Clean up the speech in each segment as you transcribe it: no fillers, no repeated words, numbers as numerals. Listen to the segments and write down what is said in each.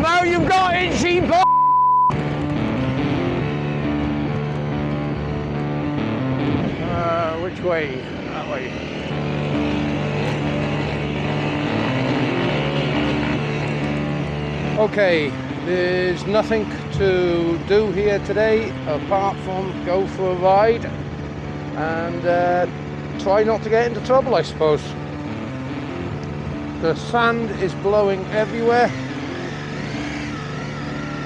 Now you've got it, sheep. Which way? That way. Okay, there's nothing to do here today apart from go for a ride and try not to get into trouble, I suppose. The sand is blowing everywhere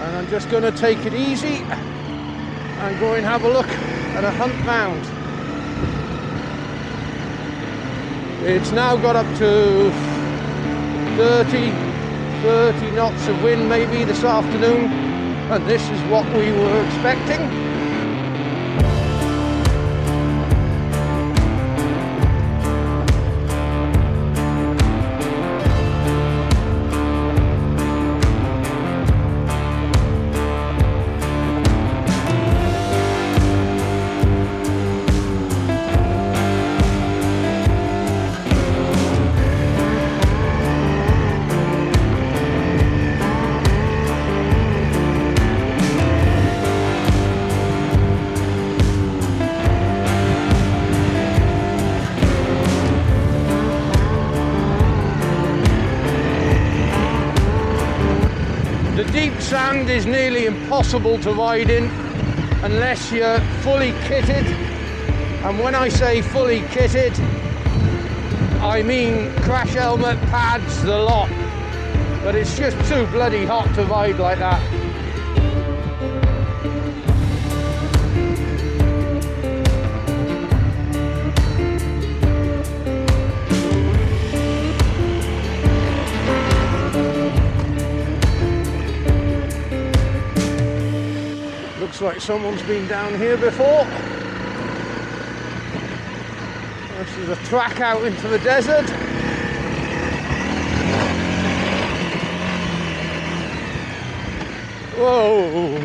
and I'm just going to take it easy and go and have a look at a hunt round. It's now got up to 30 knots of wind maybe this afternoon, and this is what we were expecting. Deep sand is nearly impossible to ride in unless you're fully kitted, and when I say fully kitted I mean crash helmet, pads, the lot, but it's just too bloody hot to ride like that. Looks like someone's been down here before. This is a track out into the desert. Whoa!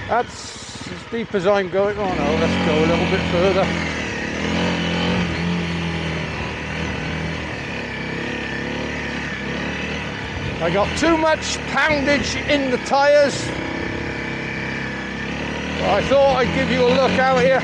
That's as deep as I'm going. Oh no, let's go a little bit further. I got too much poundage in the tyres. I thought I'd give you a look out here.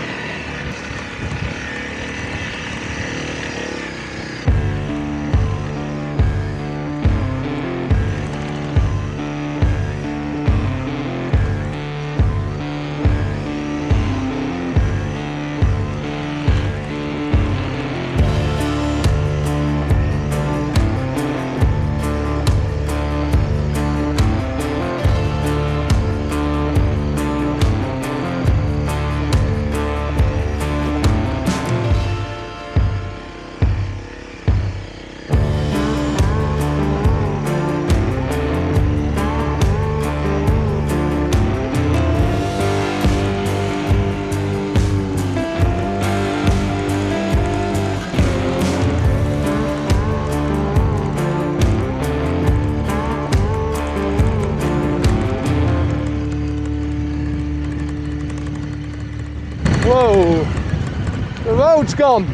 Whoa, the road's gone.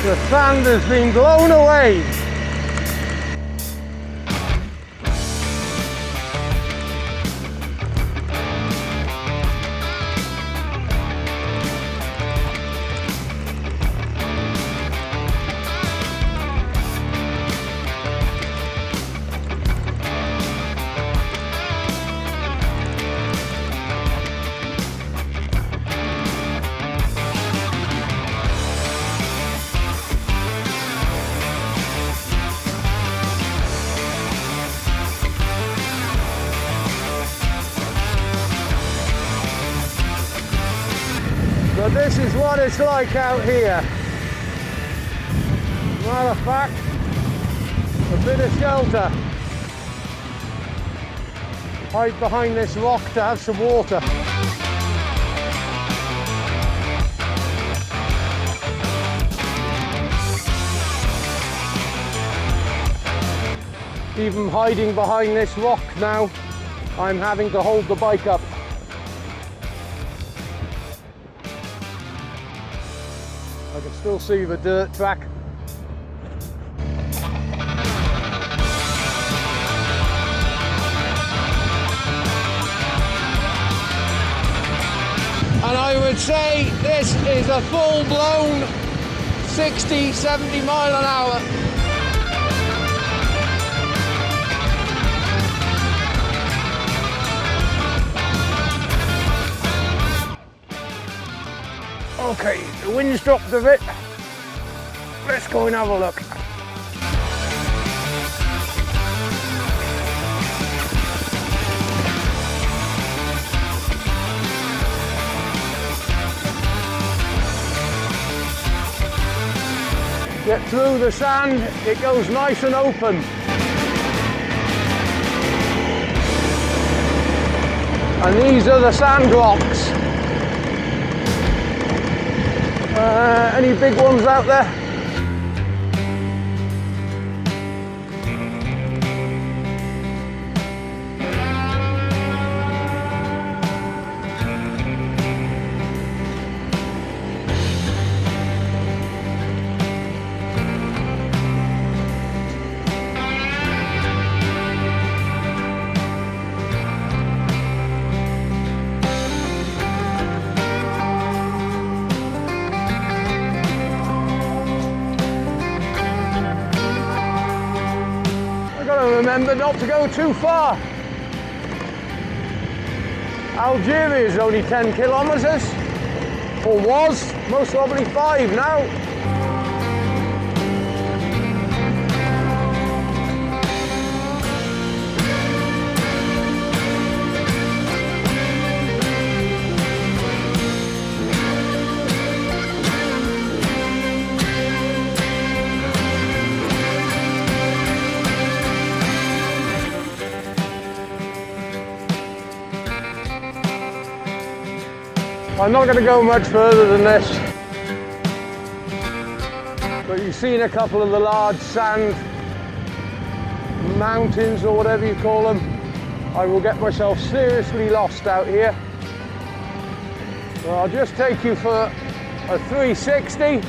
The sand has been blown away. So this is what it's like out here. Matter of fact, a bit of shelter. Hide behind this rock to have some water. Even hiding behind this rock now, I'm having to hold the bike up. I can still see the dirt track. And I would say this is a full-blown 60, 70 mile an hour. Okay, the wind's dropped a bit. Let's go and have a look. Get through the sand, it goes nice and open. And these are the sand rocks. Any big ones out there? Remember not to go too far. Algeria is only 10 kilometers, or was, most probably 5 now. I'm not going to go much further than this, but you've seen a couple of the large sand mountains or whatever you call them. I will get myself seriously lost out here. So I'll just take you for a 360.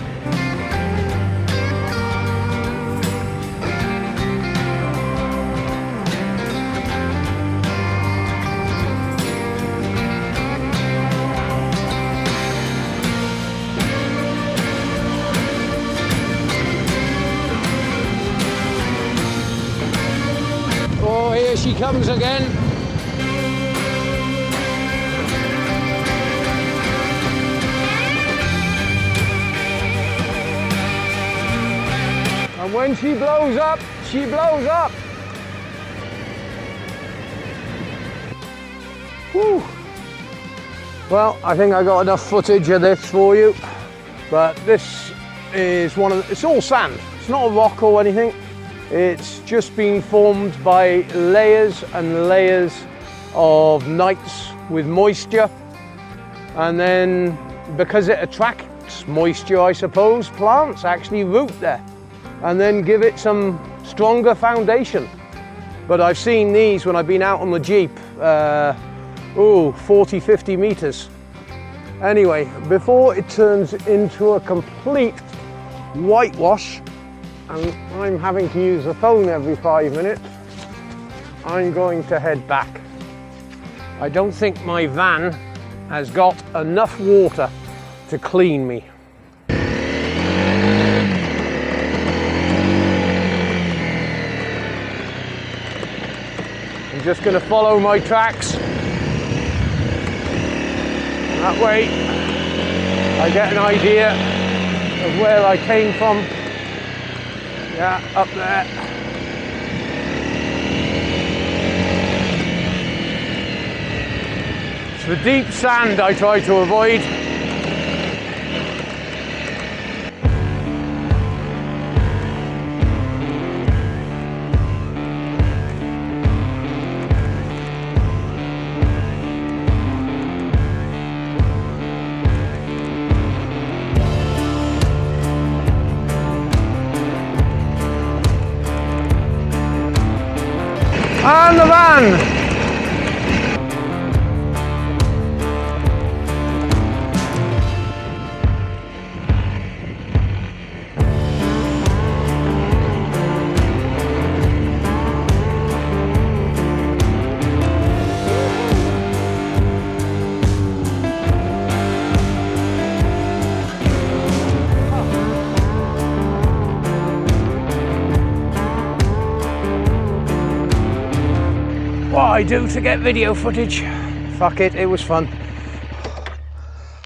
Here she comes again. And when she blows up, she blows up. Whew. Well, I think I got enough footage of this for you, but this is it's all sand. It's not a rock or anything. It's just been formed by layers and layers of nights with moisture, and then because it attracts moisture, I suppose, plants actually root there and then give it some stronger foundation. But I've seen these when I've been out on the Jeep, 40, 50 meters. Anyway, before it turns into a complete whitewash, and I'm having to use the phone every 5 minutes, I'm going to head back. I don't think my van has got enough water to clean me. I'm just going to follow my tracks. That way I get an idea of where I came from. Yeah, up there. It's the deep sand I try to avoid. And the van. What I do to get video footage. Fuck it, it was fun.